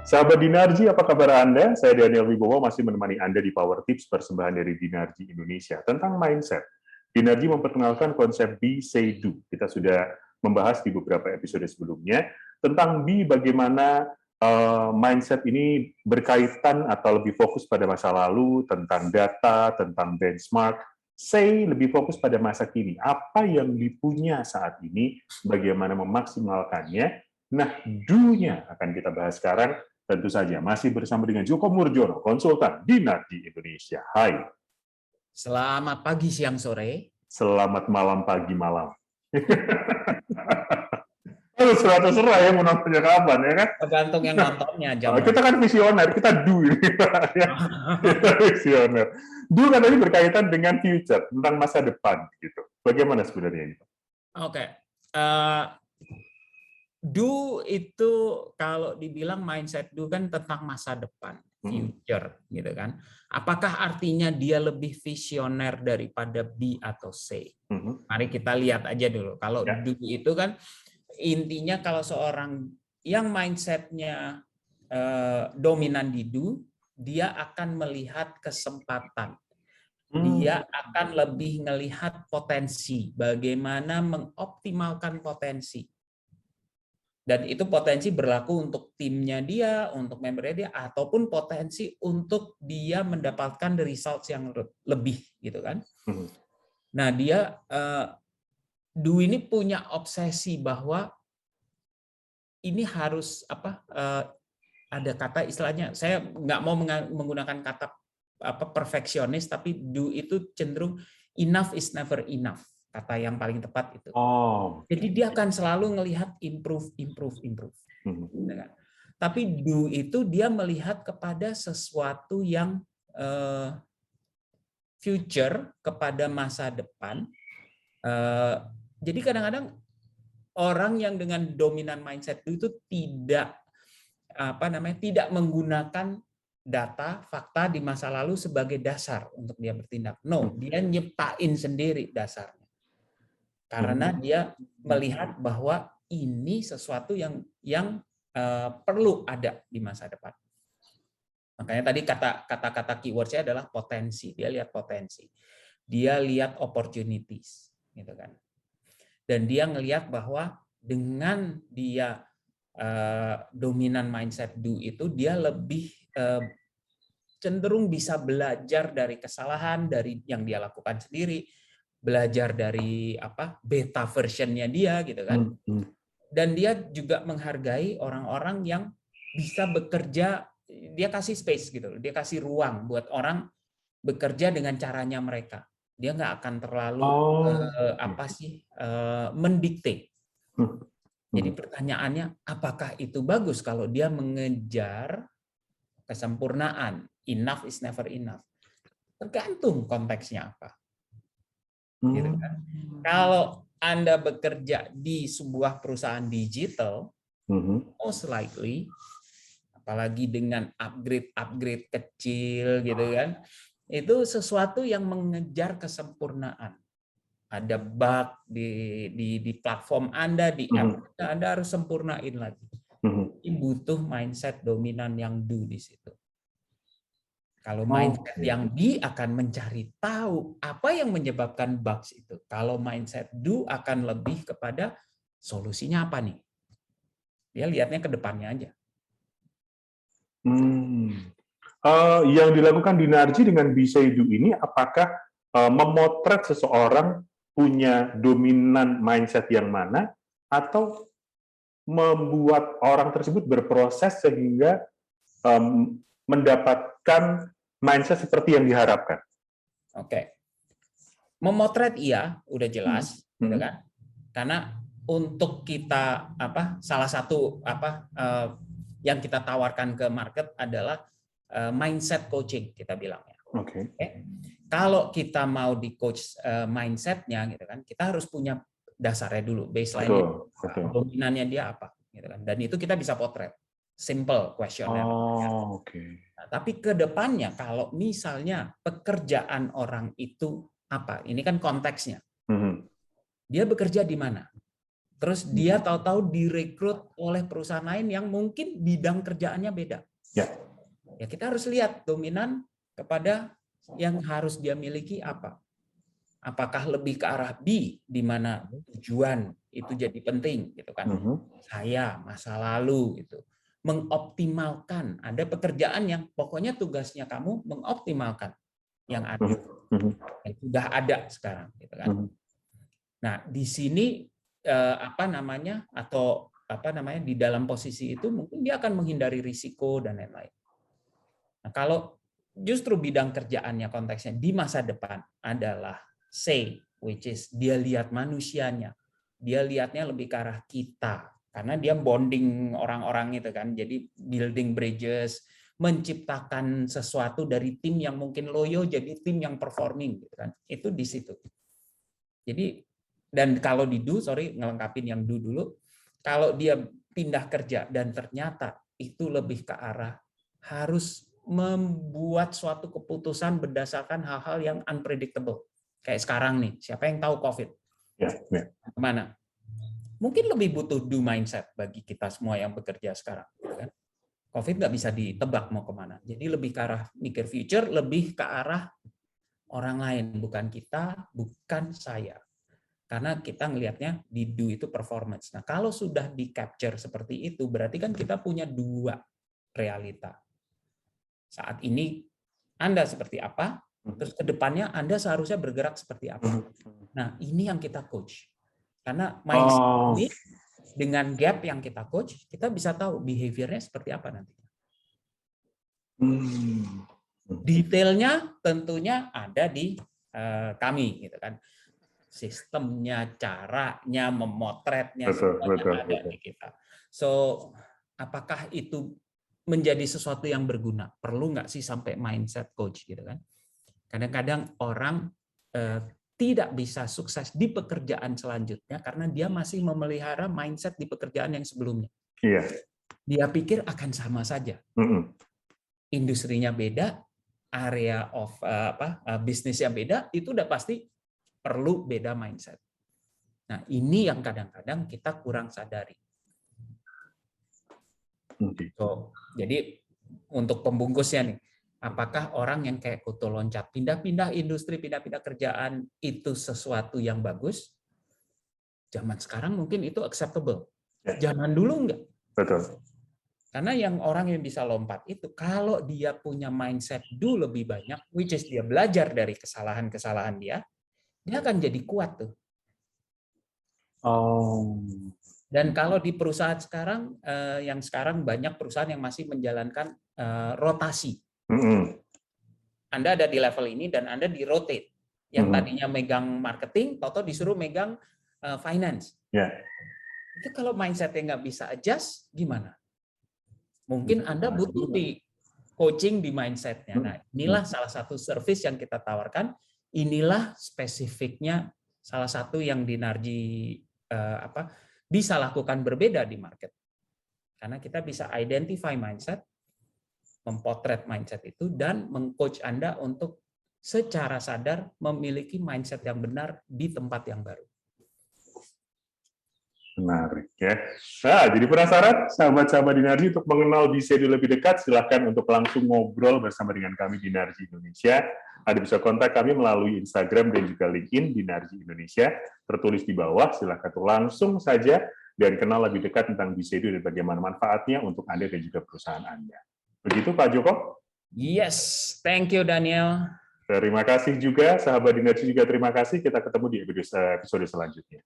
Sahabat Dinarji, apa kabar Anda? Saya Daniel Wibowo masih menemani Anda di Power Tips persembahan dari Dinarji Indonesia tentang mindset. Dinarji memperkenalkan konsep Be, Say, Do. Kita sudah membahas di beberapa episode sebelumnya tentang Be, bagaimana mindset ini berkaitan atau lebih fokus pada masa lalu, tentang data, tentang benchmark. Say lebih fokus pada masa kini. Apa yang dipunya saat ini, bagaimana memaksimalkannya. Nah, Do-nya akan kita bahas sekarang. Tentu saja masih bersama dengan Joko Murjono, konsultan Dinarji Indonesia. Hai. Selamat pagi, siang, sore. Selamat malam, pagi, malam. Serah ya mau nontonnya kapan ya kan? Tergantung yang nontonnya. Kita kan visioner, kita do ini. Kita visioner. Do kan tadi berkaitan dengan future, tentang masa depan gitu. Bagaimana sebenarnya itu? Oke. Do itu kalau dibilang mindset do kan tentang masa depan, future gitu kan. Apakah artinya dia lebih visioner daripada be atau say? Mari kita lihat aja dulu. Kalau do itu kan intinya kalau seorang yang mindsetnya dominan di do, dia akan melihat kesempatan. Dia akan lebih melihat potensi, bagaimana mengoptimalkan potensi. Dan itu potensi berlaku untuk timnya dia, untuk membernya dia, ataupun potensi untuk dia mendapatkan the results yang lebih, gitu kan? Nah, dia Do ini punya obsesi bahwa ini harus apa? Ada kata istilahnya, saya nggak mau menggunakan kata perfeksionis, tapi Do itu cenderung enough is never enough. Kata yang paling tepat itu. Jadi dia akan selalu melihat improve. Tapi do itu dia melihat kepada sesuatu yang future, kepada masa depan. Jadi kadang-kadang orang yang dengan dominan mindset itu tidak tidak menggunakan data, fakta di masa lalu sebagai dasar untuk dia bertindak. No, dia nyiptain sendiri dasarnya. Karena dia melihat bahwa ini sesuatu yang perlu ada di masa depan. Makanya tadi kata-kata keyword-nya adalah potensi. Dia lihat potensi. Dia lihat opportunities, gitu kan. Dan dia ngelihat bahwa dengan dia dominan mindset do itu, dia lebih cenderung bisa belajar dari kesalahan dari yang dia lakukan sendiri, belajar dari beta versionnya dia gitu kan. Dan dia juga menghargai orang-orang yang bisa bekerja, dia kasih space gitu, dia kasih ruang buat orang bekerja dengan caranya mereka. Dia nggak akan terlalu mendikte. Jadi pertanyaannya, apakah itu bagus kalau dia mengejar kesempurnaan? Enough is never enough. Tergantung konteksnya apa. Gitu kan? Kalau Anda bekerja di sebuah perusahaan digital, most likely, apalagi dengan upgrade kecil gitu kan, itu sesuatu yang mengejar kesempurnaan. Ada bug di platform Anda, di app Anda harus sempurnain lagi. Ini butuh mindset dominan yang do di situ. Kalau mindset yang be akan mencari tahu apa yang menyebabkan bugs itu. Kalau mindset do akan lebih kepada solusinya apa nih. Dia lihatnya ke depannya aja. Yang dilakukan Dinarji dengan Be, Say, Do ini apakah memotret seseorang punya dominan mindset yang mana, atau membuat orang tersebut berproses sehingga mendapatkan mindset seperti yang diharapkan? Oke. Memotret iya, udah jelas, gitu kan? Karena untuk kita salah satu yang kita tawarkan ke market adalah mindset coaching, kita bilangnya. Oke. Kalau kita mau di coach mindsetnya, gitu kan, kita harus punya dasarnya dulu, baseline-nya, dominannya dia apa, gitu kan. Dan itu kita bisa potret, simple questionnaire. Nah, tapi ke depannya, kalau misalnya pekerjaan orang itu apa, ini kan konteksnya. Dia bekerja di mana? Terus dia tahu-tahu direkrut oleh perusahaan lain yang mungkin bidang kerjaannya beda. Ya. Ya, kita harus lihat dominan kepada yang harus dia miliki apa. Apakah lebih ke arah B, di mana tujuan itu jadi penting, gitu kan? Saya masa lalu itu mengoptimalkan. Ada pekerjaan yang pokoknya tugasnya kamu mengoptimalkan yang ada, yang sudah ada sekarang, gitu kan? Nah, di sini di dalam posisi itu mungkin dia akan menghindari risiko dan lain-lain. Nah, kalau justru bidang kerjaannya konteksnya di masa depan adalah C, which is dia lihat manusianya, dia lihatnya lebih ke arah kita, karena dia bonding orang-orang itu kan, jadi building bridges, menciptakan sesuatu dari tim yang mungkin loyo jadi tim yang performing, gitu kan? Itu di situ. Jadi dan kalau di do, ngelengkapin yang do dulu, kalau dia pindah kerja dan ternyata itu lebih ke arah harus membuat suatu keputusan berdasarkan hal-hal yang unpredictable. Kayak sekarang nih, siapa yang tahu COVID? Kemana? Mungkin lebih butuh do mindset bagi kita semua yang bekerja sekarang. COVID nggak bisa ditebak mau kemana. Jadi lebih ke arah mikir future, lebih ke arah orang lain, bukan kita, bukan saya. Karena kita ngelihatnya di do itu performance. Nah, kalau sudah di capture seperti itu, berarti kan kita punya dua realita. Saat ini Anda seperti apa, terus ke depannya Anda seharusnya bergerak seperti apa. Nah, ini yang kita coach. Karena mindset ini dengan gap yang kita coach, kita bisa tahu behavior-nya seperti apa nanti. Detailnya tentunya ada di kami, gitu kan. Sistemnya, caranya, memotretnya, semuanya ada di kita. So, apakah itu menjadi sesuatu yang berguna? Perlu nggak sih sampai mindset coach, gitu kan? Kadang-kadang orang tidak bisa sukses di pekerjaan selanjutnya karena dia masih memelihara mindset di pekerjaan yang sebelumnya. Iya. Dia pikir akan sama saja. Industrinya beda, area of bisnisnya beda, itu udah pasti perlu beda mindset. Nah, ini yang kadang-kadang kita kurang sadari. So, jadi untuk pembungkusnya nih, apakah orang yang kayak kutu loncat, pindah-pindah industri, pindah-pindah kerjaan, itu sesuatu yang bagus? Zaman sekarang mungkin itu acceptable. Zaman dulu enggak. Betul. Karena yang orang yang bisa lompat itu, kalau dia punya mindset do lebih banyak, which is dia belajar dari kesalahan-kesalahan dia akan jadi kuat tuh. Dan kalau di perusahaan sekarang, yang sekarang banyak perusahaan yang masih menjalankan rotasi. Anda ada di level ini dan Anda di rotate. Yang tadinya megang marketing, toto disuruh megang finance. Itu kalau mindsetnya nggak bisa adjust, gimana? Mungkin Anda butuh di coaching di mindsetnya. Nah, inilah salah satu service yang kita tawarkan. Inilah spesifiknya salah satu yang Dinarji bisa lakukan berbeda di market. Karena kita bisa identify mindset, mempotret mindset itu, dan mengcoach Anda untuk secara sadar memiliki mindset yang benar di tempat yang baru. Menarik ya. Nah, jadi penasaran sahabat-sahabat Dinarji untuk mengenal BCD lebih dekat, silahkan untuk langsung ngobrol bersama dengan kami Dinarji Indonesia. Anda bisa kontak kami melalui Instagram dan juga LinkedIn Dinarji Indonesia. Tertulis di bawah, silahkan langsung saja dan kenal lebih dekat tentang BCD dan bagaimana manfaatnya untuk Anda dan juga perusahaan Anda. Begitu Pak Joko? Yes, thank you Daniel. Terima kasih juga, sahabat Dinarji juga terima kasih. Kita ketemu di episode selanjutnya.